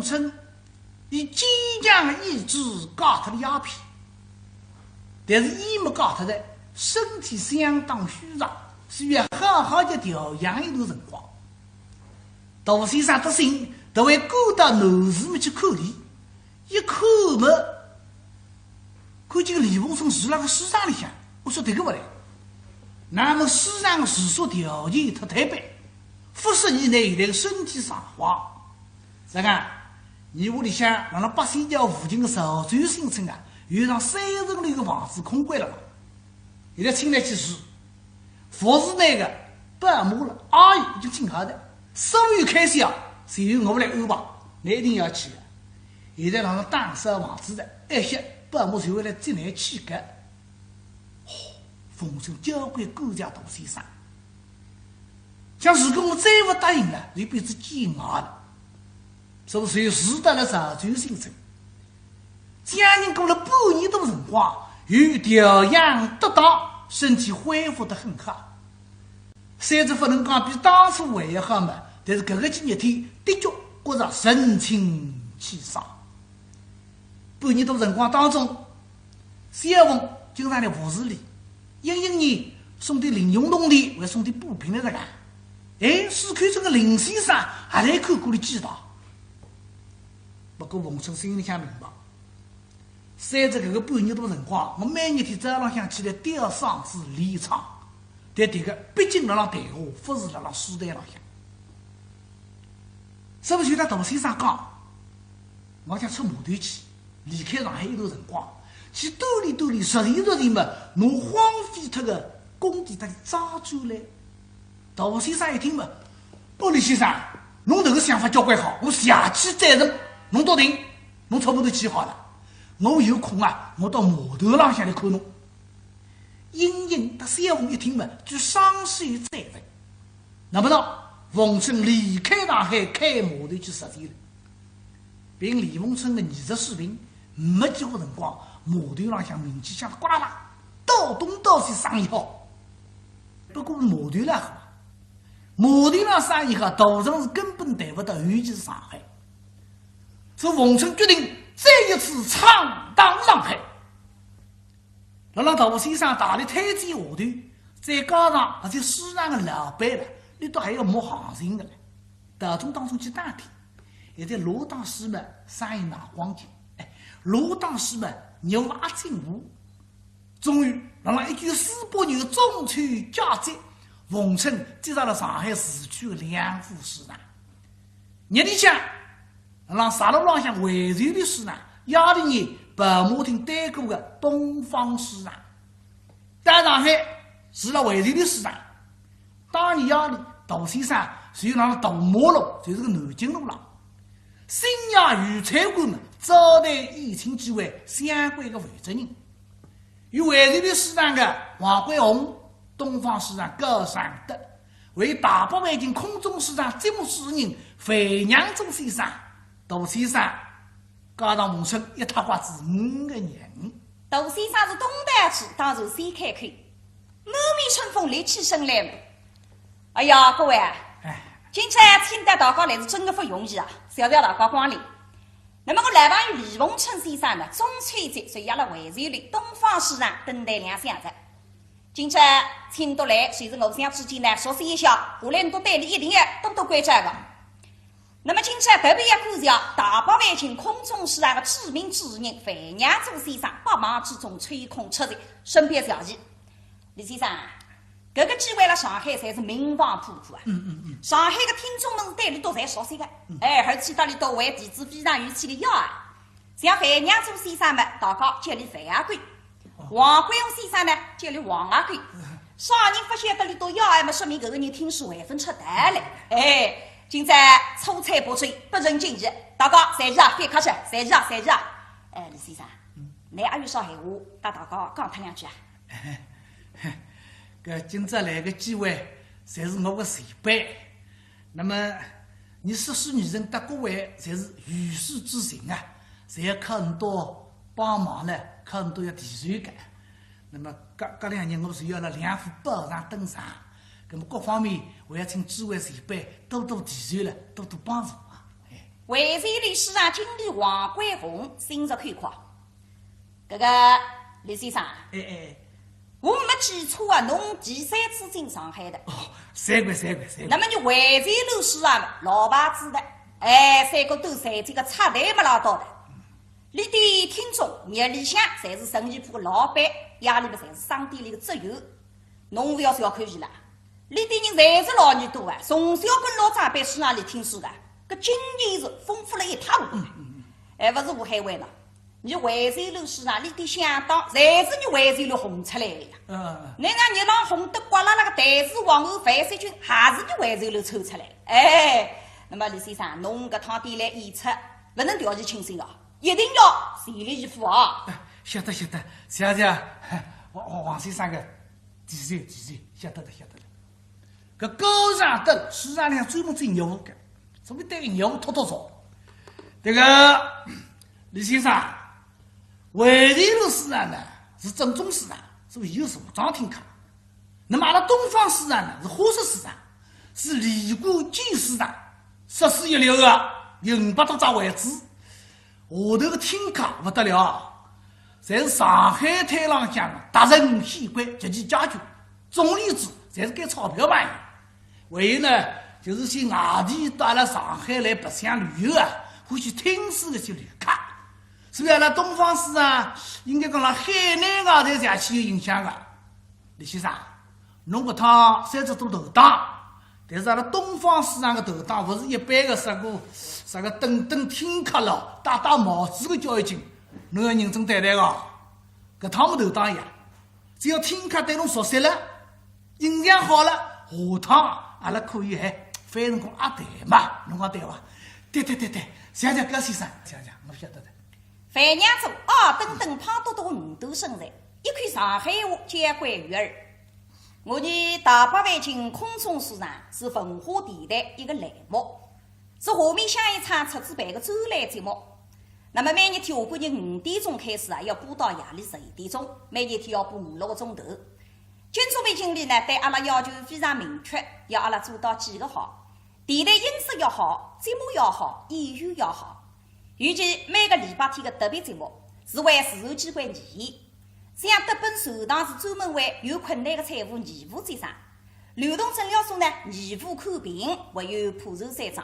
称以坚强的意志搞他的鸦片，但是伊没搞他的身体相当虚弱，需要好好的调养一段辰光。大先生得信，都会赶到南市面去看理，一看嘛，看见李凤春住那个市场里向，我说这个不来，那么市场的住宿条件特特别，不适宜呢那个身体上滑。这个你屋里向让那八仙桥附近的寿川新村啊，有上3层的一个房子空关了嘛，现在请来去住，服侍那个保姆了，阿姨已经请好的，收入开销是由我们来安排，你一定要去的。现在让人打扫房子的，而且保姆就会来进来去的。奉承交关顾家大先生，像如果我再不答应了，就变成煎熬了。是不是住到了寿川新村？家人过了半年多辰光，又调养得当，身体恢复得很好。虽然不能讲比当初还要好嘛，但是这个几日天的确觉着神清气爽。半年多辰光当中，小凤经常来卧室里，因年送点零用铜钿，还送点补品来这个。试看这个林先生还来看过来记道。不过冯春心里向明白，随着这个半年多辰光，我每日天早浪向起来吊嗓子练唱，但这个毕竟辣浪台下，不是辣浪书台浪向。是不是就他大先生讲，我想出马头去，离开上海一段辰光，去锻炼锻炼，实地嘛，侬荒废脱个工地，他的早就来。大先生一听嘛，李先生，侬这个想法交关好，我下去赞成。侬到定，侬出门头去好了。我有空啊，我到码头浪向来看侬。英英和小凤一听嘛，就双手赞成。那么到冯春离开上海，开码头去实践了。凭李凤春的艺术水平，没几个辰光，码头浪向名气响得呱啦啦，到东到西生意好。不过码头啦好，码头浪生意好，大城市根本谈不到，尤其是上海。是冯春决定再一次闯荡上海，让大先生大力推荐下头，再加上那些市场的老板了，你都还要摸行情的了。大众当中去打听，现在罗当时们生意拿光景，罗当时们牛马进屋，终于让那一句400年的中秋佳节，冯春接上了上海市区的2户市场。你里想。让沙路浪向围绕的市场，亚里年白马厅待过的东方市场，在上海是了围绕的市场。当年亚里大先生是有那大马路，就是个南京路上，新亚御菜馆们招待宴请几位相关的负责人，有围绕的市场的王桂红、东方市场高尚德，为大北北京空中市场节目主持人费娘忠先生。大先生加上冯春一塌瓜子5个人。大先生是东北去，当然先开口。满面春风立起身来了。哎呀，各位啊，今天请得大家来是真的不容易啊，小小大家光临。那么我来访于李凤春先生呢，中秋节所以阿拉会场里东方市场等待2箱子。今天请到来，随着偶像之间呢，说是一下，下来都对你一定要多多关照的。那么今天特别要感谢大北万庆空中市场的知名主人费娘忠先生百忙之中抽空出席，顺便小弟李先生，这个机会了上海才是名望普普啊！上海的听众们对你都在熟悉的，而且到你都为弟子非常有气的要啊！像费娘忠先生们，大家叫你费阿贵；王桂荣先生呢，叫你王阿贵。啥人不晓得你都要啊？么说明这个人听书还分出台来，今在粗菜不吹，不人敬意，大家侪热，别客气，侪热。李先生，你还有啥闲话，跟大家讲他2句啊？今朝来个机会，侪是我的前辈。那么你13女人得各位，侪是有事之情啊，侪要靠很多帮忙呢，靠很多要提携的。那么隔2日我是要了2副包上登场。那么各方面，我要请诸位前辈多多提携了，多多帮助啊！淮水律师啊，经理王桂红心着看夸。这个李先生，我没记错啊，侬第三次进上海的。哦，三个。那么你淮水律师啊，老牌子的，三个都在这个插队没拉到的。你的听众热里向侪是生意铺的老板，家里面侪是商店里的职员，侬不要小看伊啦。你的人侪是老耳朵啊，从小跟老长辈书那里听书的，搿经验是丰富了一塌糊涂。不是我海外了，你淮水路书上，你的相当，侪是你淮水路红出来的呀。那个热浪红得刮了那个台子皇后范世军，还是你淮水路抽出来的。那么李先生，侬搿趟点来演出，不能掉以轻心哦。一定要全力以赴啊！晓得，谢谢王先生的提醒，晓得了。搿高尚的市场上专门做业务的，所以对个业务拖少。这个李先生，淮水路市场呢是正宗市场，所以有数张听课。那么阿拉东方市场呢是花式市场，是李固旧市场，设施一流的，有500多张位置。下头个听课不得了，侪是上海滩浪向的达人显贵及其家眷，总而言之，侪是给钞票买的。还有呢，就是些外地到阿拉上海来白相旅游啊，欢喜听书的些旅客。所以阿拉东方市场应该讲辣海内外头侪起有影响的。李先生，侬搿趟30多头档。但是阿拉东方市场的头档不是一般的啥个等听课了，戴帽子的教育金，侬要认真对待哦。搿趟我头档一样，只要听课对侬熟悉了，印象好了，下趟阿拉可以还翻成个阿台嘛，侬讲对伐？对，谢搿先生，谢，我晓得的。范娘子等等胖嘟嘟5度身材，一口上海话简贯悦耳。我的大北湾境空中市场是文化电台一个栏目，是下面下一场出资办的专栏节目。那么每日天下半日5点钟开始要播到夜里11点钟，每日天要播5、6个钟头。军组办经理呢对阿拉要求非常明确，要阿拉做到几个好：电台音色要好，节目要好，演员要好。尤其每个礼拜天的特别节目是为自然机关而言。像德本首堂是专门为有困难的财务义务专场，流动诊疗所呢义务看病，还有普寿3章，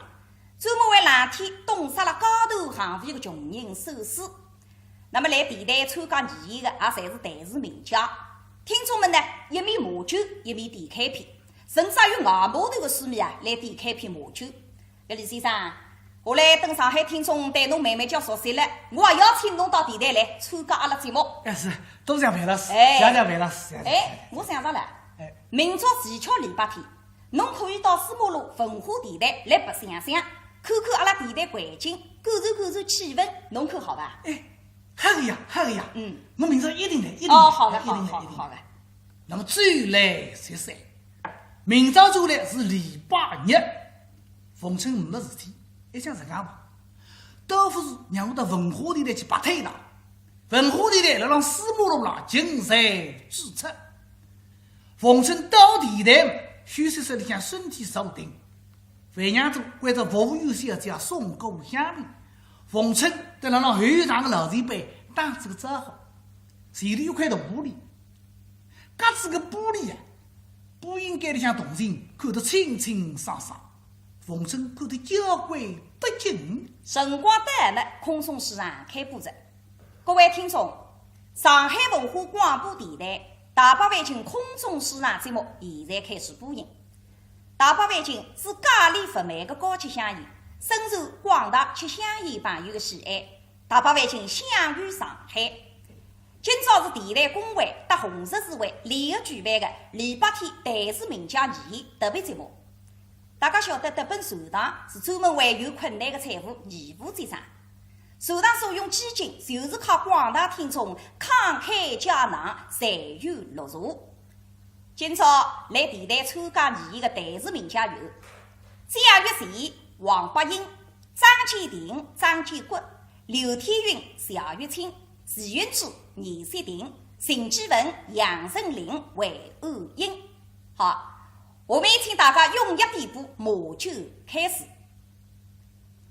专门为蓝天冻杀了高头行业的穷人手势。那么来电台参加演演的也侪是台视名家，听众们呢一面骂酒，一面点开片，甚至还有外码头的书迷来点开片骂酒。李先生，我来等上海听众对侬慢慢叫熟悉了，我也邀请侬到电台来参加阿拉节目。是，多谢范老师，谢范老师。我想着了，明朝前巧礼拜天，侬可以到司马路文化电台来白相相，看看阿拉电台环境，感受气氛，侬看好伐？好个呀。我明朝一定来，好的。那么最来13，明朝就来是礼拜日，逢春没事体。一想这样吧，倒不是让我到文化电台去白推了。文化电台来让司马路上竞赛注册，逢春到电台休息室里向身体受定。范娘子为着服务优先这样送过香槟，逢春在让后场的老前辈打这个招呼。前头有块大玻璃，搿子个玻璃不应该里向同人看得清清爽爽。逢春看得娇贵不尽。辰光到了，空中市场开播着。各位听众，上海文化广播电台大北湾境空中市场节目现在开始播音。大北湾境是咖喱不卖的高级香烟，深受广大吃香烟朋友的喜爱。大北湾境享誉上海。今朝是电台工会搭红十字会联合举办的礼拜天台视名家演特别节目。大家晓得德本首堂是专门为有困难的财务义务专场，首堂所用基金就是靠广大听众慷慨解囊，财源落入。今朝来电台参加演的台视名家有贾跃前、王伯英、张建庭、张建国、刘天云、夏玉清、徐云珠、倪雪婷、邢继文、杨振林、韦安英。好，我们请大家踊跃点播，马上开始。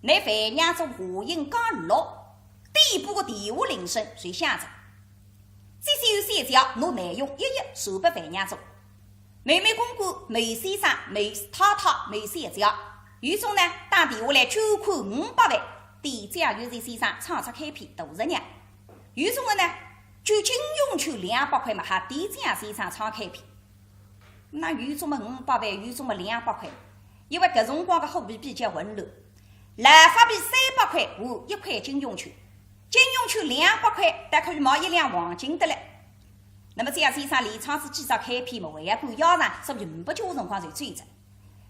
那范娘子话音刚落，第一步的电话铃声随响着。这些有些条拿内容一一说给范娘子。妹妹公公、梅先生、梅太太、梅先生，于总呢打电话来9块500万，店长有先生唱出开篇20年。于总的呢就金融区200块嘛，哈店长先生唱开篇。那于总们500万，于总们200块，因为搿辰光的货币比较混乱，来发币300块和1块金融区，金融区200块，但可以买1两黄金的了。那么这样先生连场子介绍开篇嘛，为也管要上，说不定不久辰光就追着。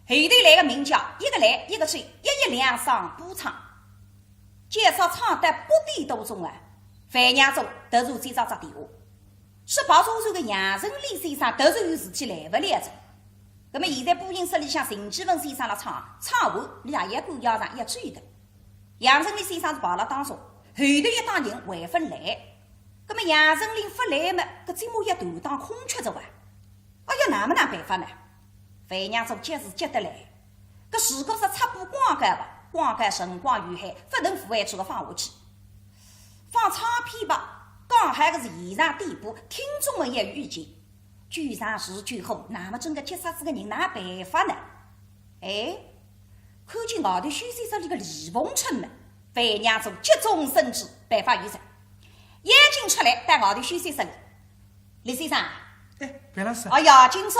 后头来个名叫一个来一个追，一两上补唱，介绍唱得8点多钟啊。范娘子突然接到电话，说跑车站的杨成礼先生突然有事体来不了着。那么现在播音室里向陈继文先生了唱完，你也管要上要追的。杨成礼先生是跑了当中，后头一帮人还分来。那么杨成林不来嘛，搿节目要独当空缺着哇！哎呀，哪么办法呢？范娘子急是急得来，搿如果是插播广告吧，广告辰光有限，不能负担出个放下去。放唱片吧，刚好个是现场点播，听众们也有意见。剧场是剧后，那么整个接杀子个人哪办法呢？哎，看见外头休息室里个李凤春们，范娘子急中生智，办法有成。眼睛出来，带外头休息室里。李先生，范老师，哎呀，今朝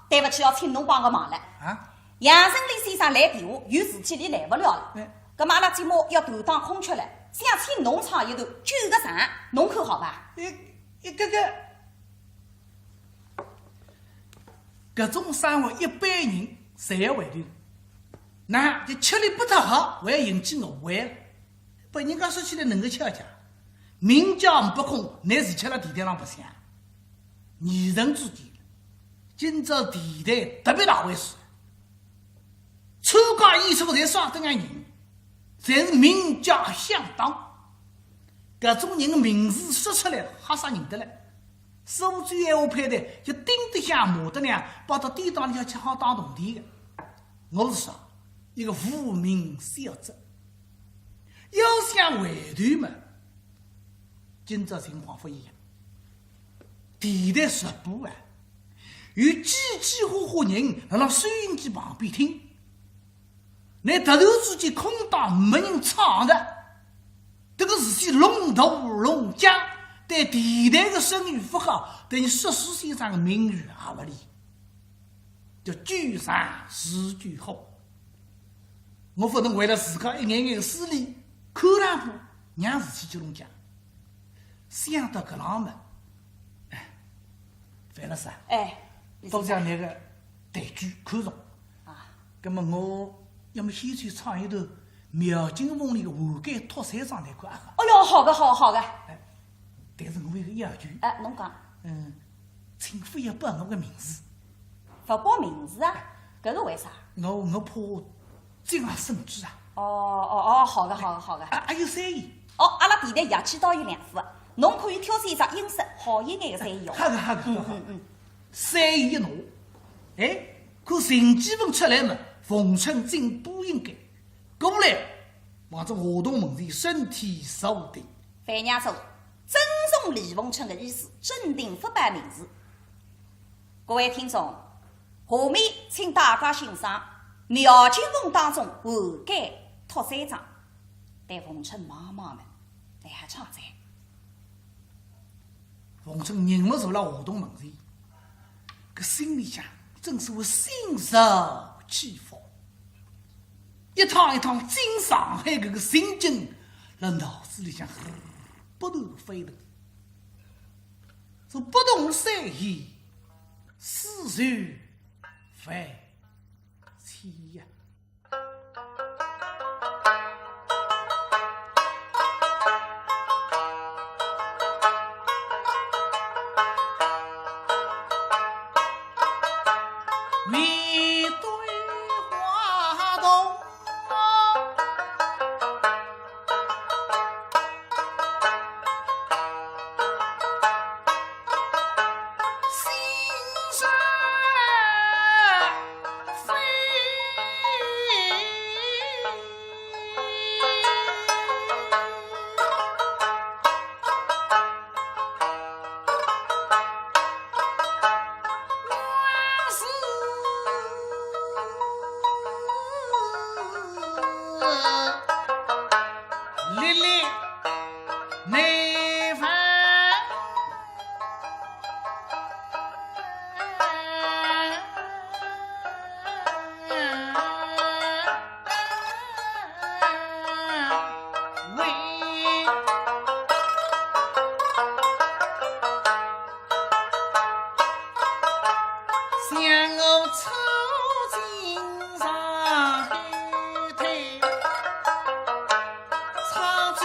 对不起，要请侬帮个忙了。啊，杨胜利先生来电话，有事体里来不了了。搿么阿拉节目要独当空缺了，想请侬唱一段9个场，侬看好吧？搿种生活一般人侪要会的。那就吃力不太好，还要引起误会了。把人家说起来能够巧讲。名叫不空，乃是吃了地台上不响。艺人之间，今朝地台特别大回事。参加演出侪少得眼人，侪是名家响当。搿种人的名字说出来，吓啥人得了？苏州闲话配的就丁得香马得娘，跑到典当里向去好当铜钿的。我是说，一个无名小子，要想回头嘛。今朝情况不一样，电台直播啊，有几呼呼人辣辣收音机旁边听，那突然之间空档没人唱的，这个事体弄头弄僵，对电台的声誉不好，对你硕士先生的名誉也不利，叫聚散是俱后。我不能为了自家一眼眼私利，看两步让事体就弄僵。想到搿浪么，范老师，都将那个台剧看重啊。那么我要么先去唱一段《苗金凤》里的《华盖托山上》那块啊。哎哟，好的，好的。但是我有个要求。侬讲。请不要报我个名字。不报名字啊？搿个为啥？我怕惊吓生惧啊。好的。还有3亿。阿拉电台夜间倒有2副。侬可以挑选一只音色好一眼的3亿。好的。3亿一拿，看陈继文出来嘛，冯春进不应该过来，望着活动门前身体受定。范娘说尊重李凤春的意思，镇定不办名字。各位听众，下面请大家欣赏苗金凤当中华盖托山章，对凤春妈妈们来还唱在。冯春忍不住了活动门前，可心里想真是为心受气愤，一趟一趟进上海搿个心境，辣脑子里向不断飞动，说不动三言，思绪飞起呀。面对花洞，心上飞向我抽筋上后腿，唱句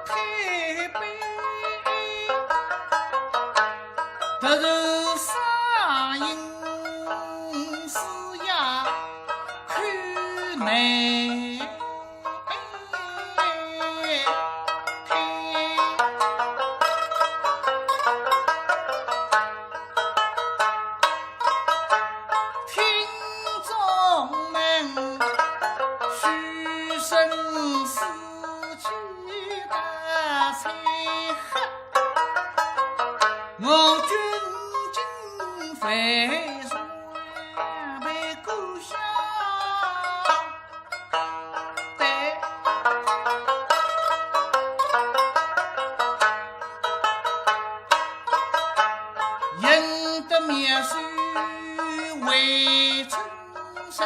太悲，突然杀因思呀看难。我军今飞上为故乡，对，赢得面书为春生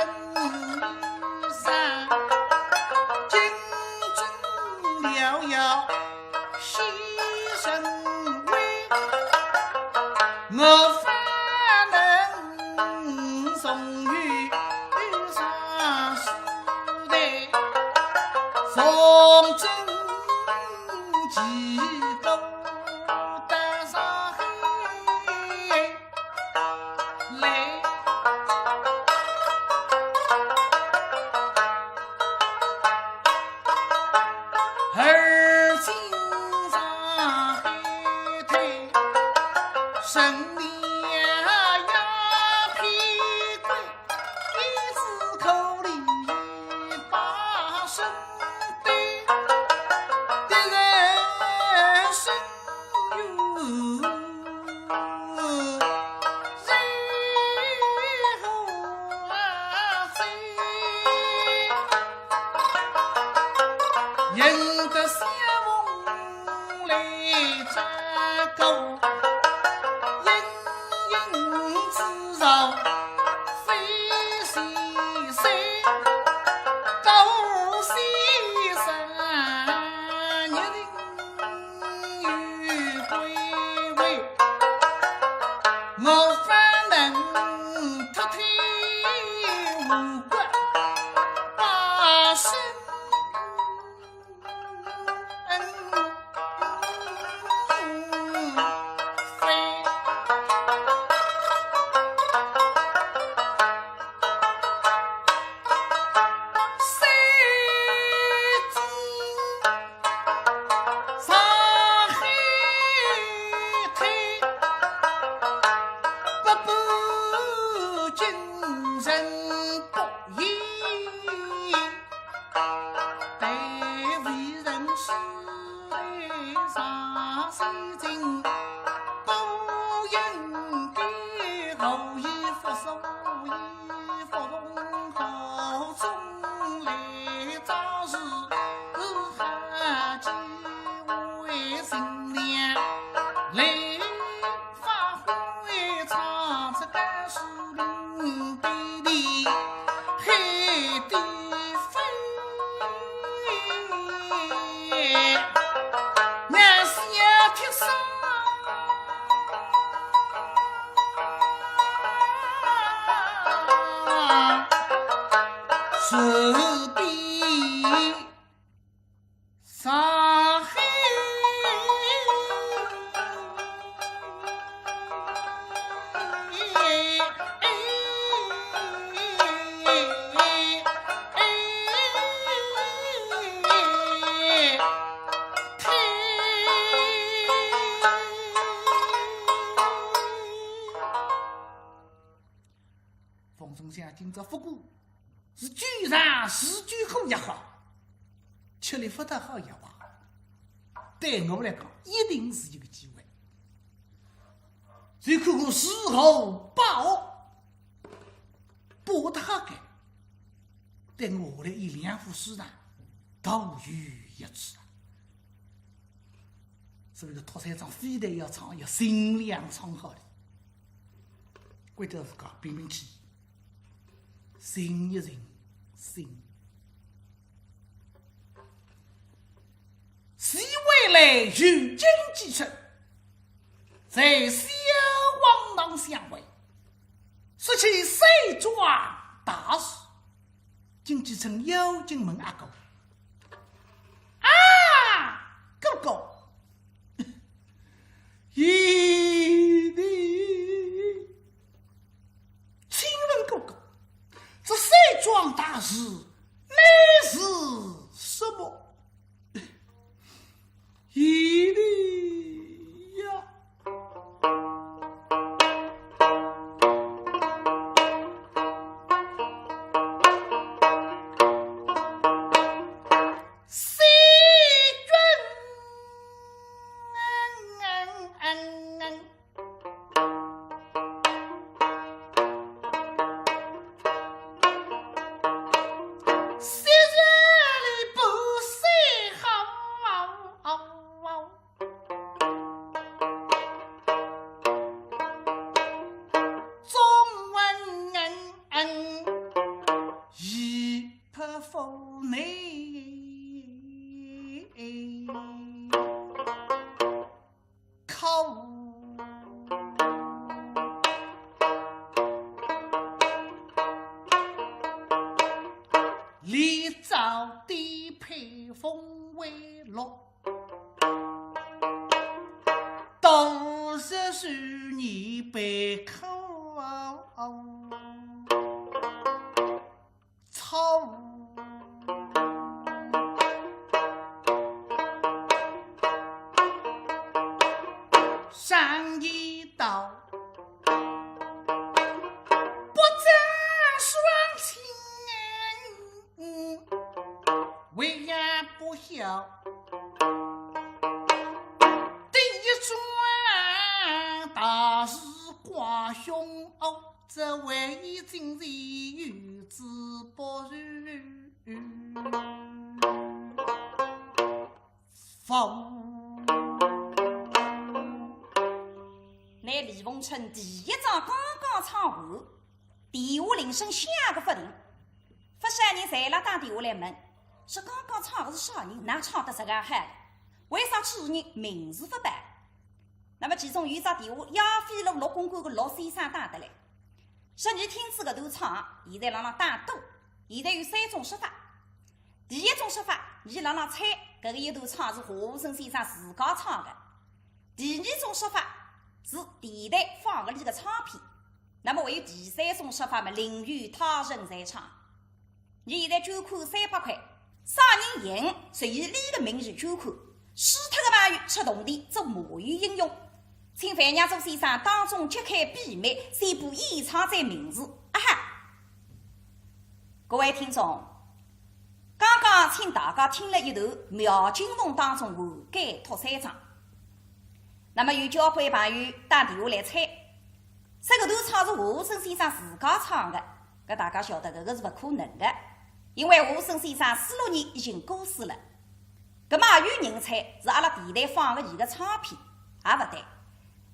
山，金樽遥遥西神威。我方能送于上书台，从今几个得上海来，而今上海滩神。赢得相逢来扎钩，隐隐之上飞西山，高西山一人有归位，我方能脱胎无骨把身。手臂上海风声下今朝复古是居上是居后也好，吃力不得好也好，对我们来讲一定是一个机会。再看看时候把握，把得好改，对我的一两副市场都予一致。所以个托山庄非得要唱要心量唱好的，关键是讲平平气。心一人心，是未来如今继承，在小王堂相会，说起谁庄大事，经济城妖精门阿哥啊，哥哥，一定，请问哥哥，这谁庄大事乃是什么？一定呀！立朝地配风为乐，当时是你被口操上一道不争双亲，为言不孝，第一桩大事挂胸脯，这唯一今日与之不如否。乃李凤春第一章刚刚唱完，电话铃声响个不停。佛山人侪拉打电话来问，说刚刚唱的是啥人？哪唱得这个嗨？为啥主人名字不办？那么其中有一只电话，亚飞龙陆公馆的陆先生打得来，说你听这个都唱，现在让人打赌，现在有3种说法。第一种说法，你让人猜这个一段唱是华生先生自家唱的；第二种说法是电台放的这个唱片。那么还有第3种说法嘛，另有他人在唱。你现在捐款300块，啥人赢是以你的名义捐款，死脱的马鱼吃铜钿做魔芋应用。请范娘周先生当中揭开笔墨，宣布演唱者名字。啊哈！各位听众，刚刚请大家听了一段苗金凤当中完改托3章。那么有交关朋友打电话来猜，这个段唱是华生先生自家唱的，搿大家晓得搿个是不可能的，因为华生先生46年已经过世了。搿么也有人猜是阿拉电台放的伊个唱片，也勿对。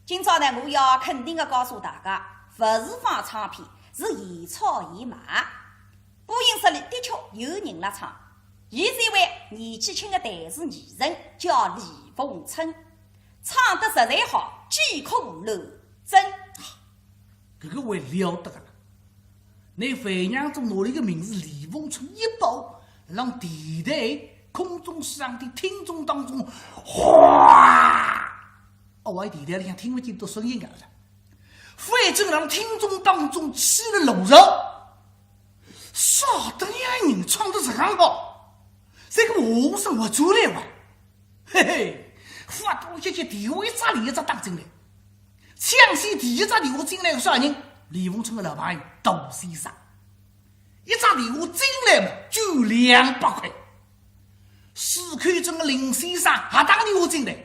今朝呢，我要肯定的告诉大家，勿是放唱片，是现炒现卖。播音室里的确有人来唱，伊是一位年纪轻的电视艺人，叫李凤春，唱得实在好，几曲无漏，真。搿个还了得个了！拿范娘中拿了一个名字李凤春一报，让电台空中上的听众当中哗！我电台里向听不见多声音个了，反正让听众当中起了怒潮。啥的呀人唱得这样好，这个和尚我做来玩，嘿嘿，发到一些电话一扎里一扎打进来，抢先第一扎电话进来个啥人？李凤春的老朋友杜先生，一扎电话进来嘛就200块。市口镇的林先生也打电话进来，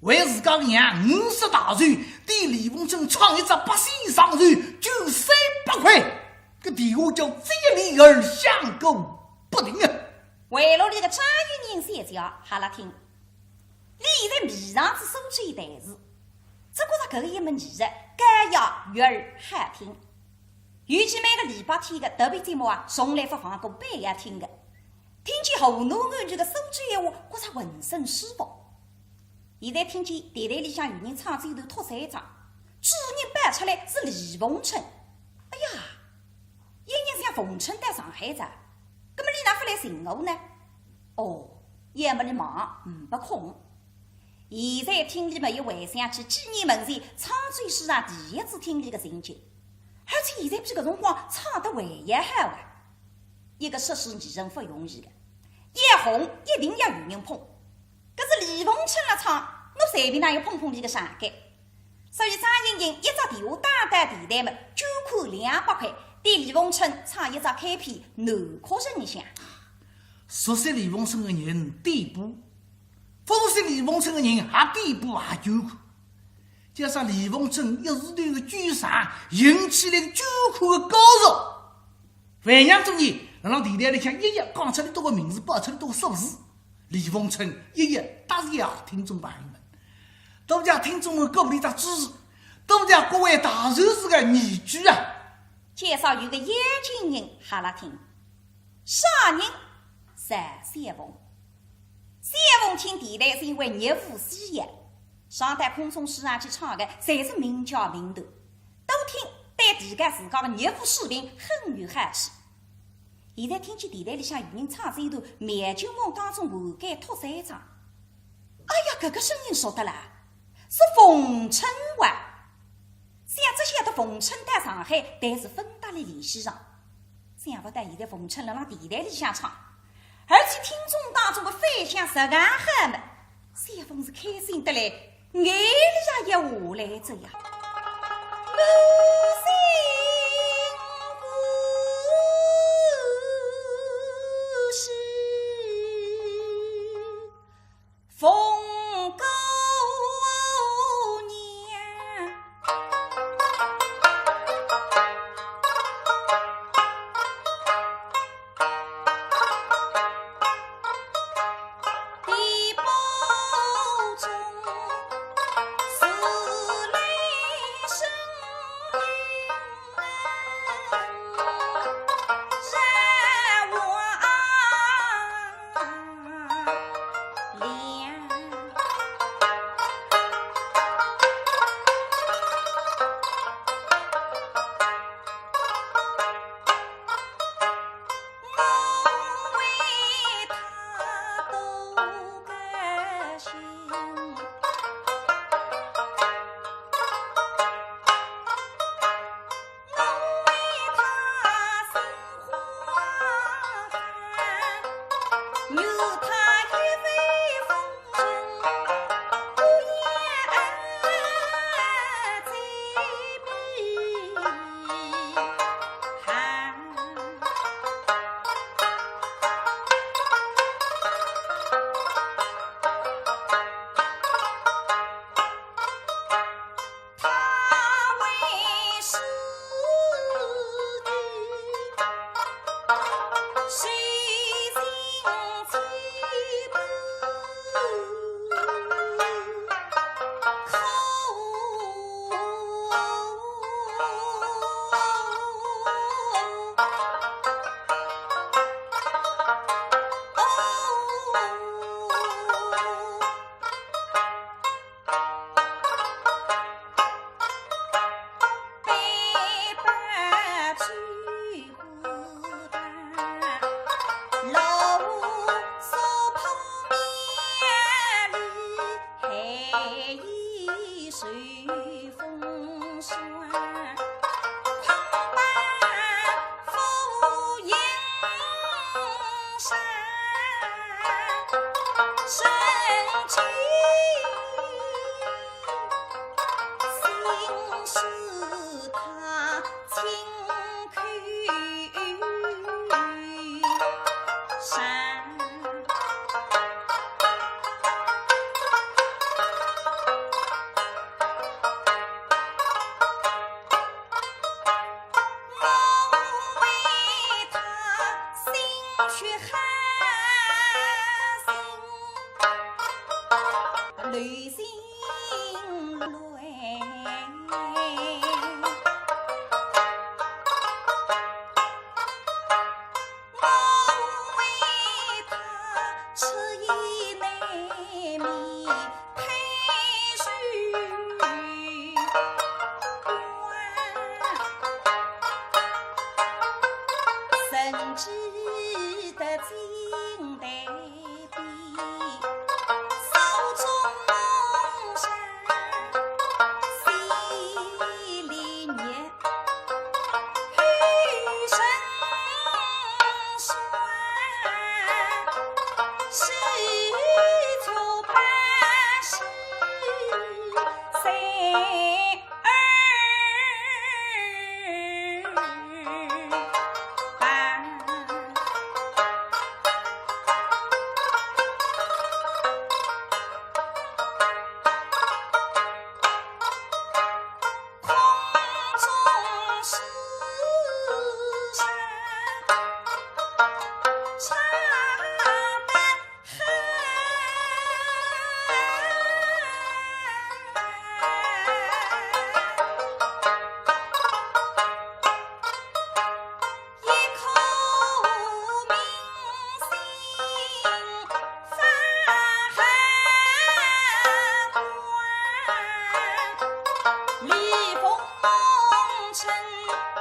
为自家娘50大寿，对李凤春唱一只8线上寿就300块。这电话叫接力而响个不停啊！围楼里的张玉人三叫哈拉听，你现在面上只收这一台子，只觉着搿个一门艺术该要悦耳好听。尤其每个礼拜天的特别节目啊，从来不放过半夜听的。听见河南安全的收这闲话，觉着浑身舒服。现在听见电台里向有人唱这一段托3章，主人摆出来是李凤春。逢春到上海着，那么你哪会来寻我呢？哦，要么你忙不空。现在听你们又回想起纪念门前唱最史上第一次听你的情景，而且现在比搿辰光唱得还要好啊！一个涉世艺人不容易的，一红一定要有人捧。搿是李凤春了唱，我随便哪有碰你个上海。所以张莹莹一只电话打到电台们，捐款200块，对李凤春唱一只开篇南柯人响。熟悉李凤春的人点播，不熟悉李凤春的人也点播也捐款。加上李凤春一时段的捐赏，引起了捐款的高潮。万样中人让电台里向一一讲出来多个名字，报出来多个数字。李凤春一一答谢听众朋友们，多谢听众们各位的支持，多谢各位大寿司的义举啊！介绍有个眼睛人哈拉听，啥人？三凤。三凤听电台是因为热乎喜悦，上台空中市上去唱的侪是名叫名头，都听对地界自家的热乎视频很有好奇。现在听见电台里向有人唱这一段《灭酒梦》当中活该托三章，哎呀，搿个声音熟得啦，是冯春哇！想这些的冯春到上海，但是分到了联系上，想不到现在冯春辣电台里向唱，而且听众当中的反响实干好嘛，三凤是开心得来，眼里也要下来着呀。凤姑娘，地堡中是雷声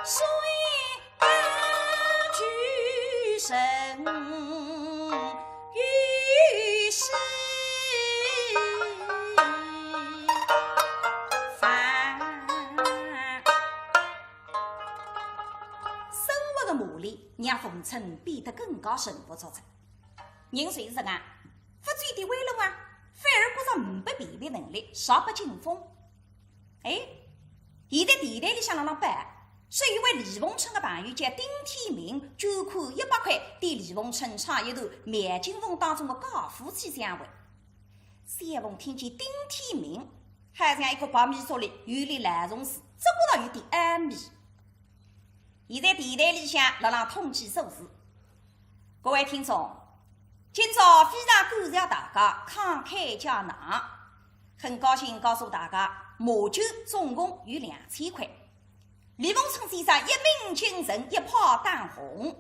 水大举神于世凡，生活的磨练让冯程变得更加神不作者。人随人啊，不追的威龙啊，反而觉着不辨别能力，少不惊风。哎，现在地台里向浪办，是一位李凤春的朋友叫丁天明，捐款100块，对李凤春唱一段灭金风当中的高夫妻相会。三凤听见丁天明，好像一个白米说里有点难从事，只觉得有点安迷。现在地台里向浪统计数字，各位听众，今朝非常感谢大家慷慨解囊，很高兴告诉大家，马酒总共有2000块。李凤春先生一鸣惊人，一炮弹红。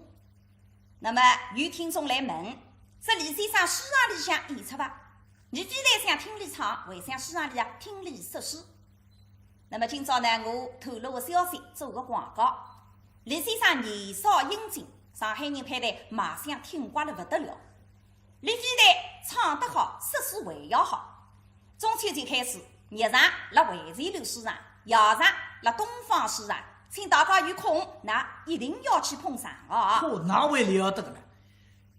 那么有听众来问，这李先生书上里向演出吧？你既然想听你唱，为啥书上里听你说诗？那么今朝呢，我透露个消息，做个广告。李先生年少英俊，上海人派来马上听挂了不得了。李非但唱得好，说诗还要好。中秋节开始，日常辣惠泉楼书上，夜场辣东方书上，请大家有空，那一定要去捧场啊！那还了得了！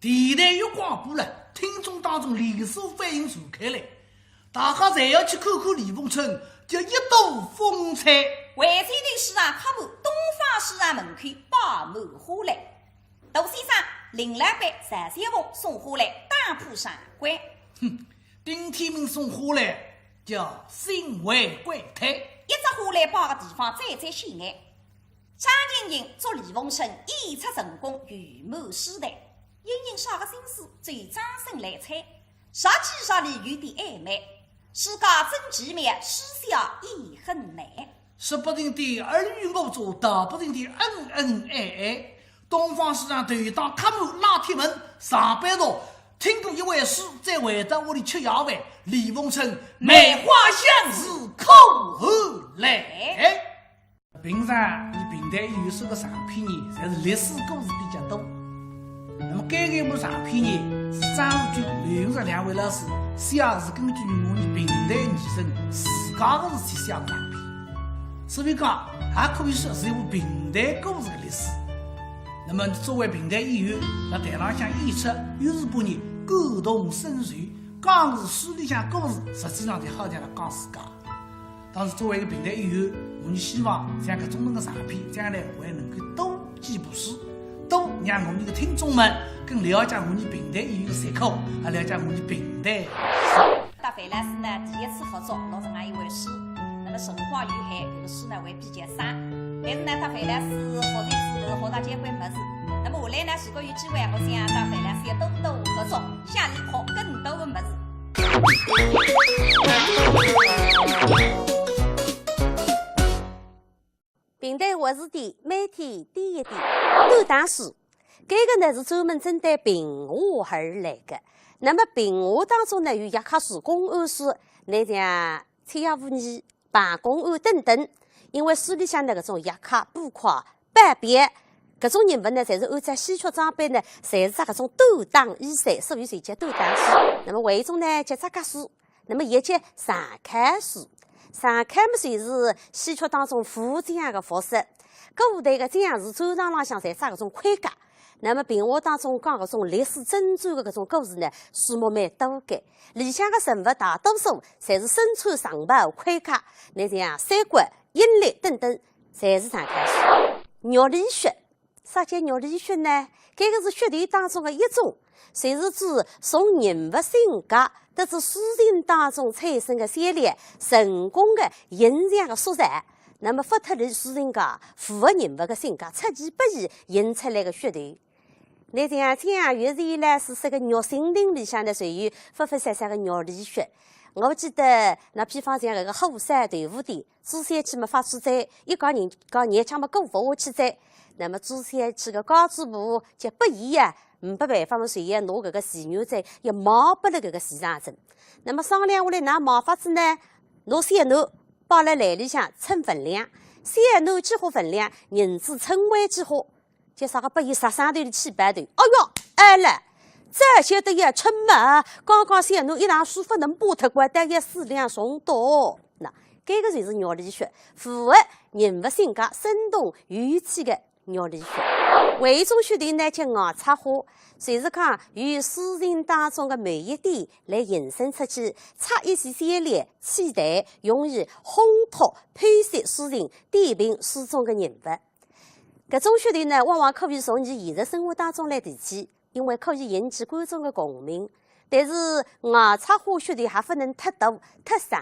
电台有广播了，听众当中连锁反应传开来，大家侪要去看看李凤春，就一睹风采。惠泉楼书上开幕，东方书上门口摆满花篮。杜先生林老板陈三凤送花来打破上关。丁天明送花来叫心怀怪胎，一只花来摆个地方再显眼。张莹莹做李凤春演出成功，圆满诗坛。莹莹啥个心思，最掌声来猜，实际上里有点暧昧。世家真奇妙，诗下也很难。说不定的尔虞我诈，道不定的恩恩爱爱。东方市场团当开幕拉铁门，上班路听过一位诗，再回到屋里吃夜饭。李凤春梅花相似口后来。平常你平台有收个上片呢，侪是历史故事比较多。那么该部上片呢，是张日军、刘永石2位老师写是根据我们平台艺生自家的事体写的上片，所以讲还可以说是一部平台故事的历史。那么作为平台演员，在台上向演出，又是把人感动深沉，讲是书里向故事，实际上就好像来讲自家。但是作为一个平台演员，我们希望像搿种的上片，将来还能够多几部书，多让我们的听众们更了解我们平台演员的舌口，还了解我们平台。搭费老师呢，第一次合作录这样一位书，那么辰光有限，这个书呢会比较长。但是呢，搭费老师或者是学到交关物事。那么下来呢，如果有机会，我想搭费老师要多多合作，向你学更多的物事。平台活字典每天第一点，斗打书，这个呢是专门针对评话而来的。那么评话当中呢有野卡书、公案书，那像产业妇女、办公案等等。因为书里向那种野卡、捕快、班别，搿种人物呢，侪是按照戏曲装扮呢，侪是搿种斗打衣衫，所以才叫斗打书。那么还有一种呢叫扎家书，那么也叫上看书。上看么就是戏曲当中副将的角色，各舞台的将士战场浪向侪扎搿种盔甲。那么评话当中讲搿种历史真传的搿种故事呢，数目蛮多的。里向的人物大多数侪是身穿长袍、盔甲，那像三国、阴历等等，侪是上看书。肉里血，啥叫肉里血呢？这个是血团当中的一种，就是指从人物性格得知书信当中产生的先例，成功的印象的素材。那么发脱了书信讲符合人物的性格，出其不意印出来的血团。那像蒋越是伊拉是这个肉心灵里向呢，属于发散的肉里血。我记得那比方像那个虎山豆腐店，朱三去么发起灾，一讲人家么过不下去灾。那么朱三去个高主簿就不义啊，没办法么，随意拿搿个肥牛仔也毛不了搿个市场镇。那么商量下来，哪毛法子呢？拿三拿包辣篮里向称分量，三男几何分量，人之称为几何？就啥个把伊杀3头的起8头？哎哟，哎了，这些都要出门。刚刚三男一场书法能把脱过，但也4两送到。那这个就是鸟理学，符合人物性格生动有趣的鸟理学。魏中选的呢叫外插花，就是讲与诗人当中的每一点来延伸出去，插一些线列，期待用以烘托剖析诗人点评诗中的人物。搿种选题呢，往往可以从你现实生活当中来提起，因为可以引起观众的共鸣。但是外插花选题还不能太大太长，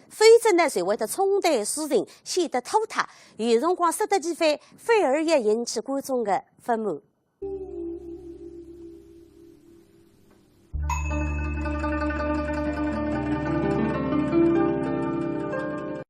否则呢，就会得冲淡诗人，显得拖沓。有辰光说得几番，反而也引起观众的不满。